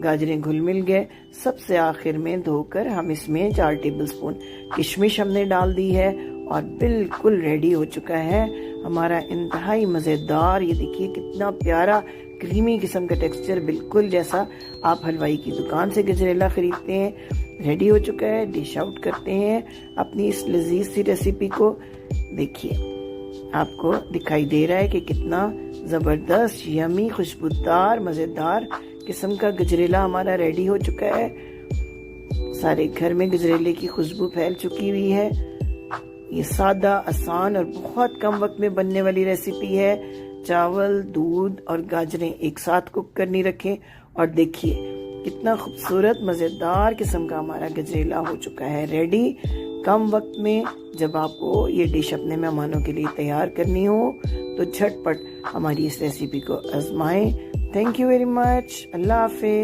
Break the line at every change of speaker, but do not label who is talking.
गाजरें घुल मिल गए। सबसे आखिर में धोकर हम इसमें 4 टेबलस्पून किशमिश हमने डाल दी है और बिल्कुल रेडी हो चुका है हमारा इंतहाई मज़ेदार। ये देखिए कितना प्यारा क्रीमी किस्म का टेक्सचर, बिल्कुल जैसा आप हलवाई की दुकान से गजरेला खरीदते हैं। रेडी हो चुका है। डिश आउट करते हैं अपनी इस लजीज सी रेसिपी को। देखिए आपको दिखाई दे रहा है कि कितना ज़बरदस्त यमी खुशबूदार मज़ेदार किस्म का गजरेला हमारा रेडी हो चुका है। सारे घर में गजरेले की खुशबू फैल चुकी हुई है। ये सादा, आसान और बहुत कम वक्त में बनने वाली रेसिपी है। चावल, दूध और गाजरें एक साथ कुक करनी रखें और देखिए कितना खूबसूरत मज़ेदार किस्म का हमारा गजरेला हो चुका है रेडी कम वक्त में। जब आपको ये डिश अपने मेहमानों के लिए तैयार करनी हो तो झटपट हमारी इस रेसिपी को आजमाएं। Thank you very much. अल्लाह हाफिज़।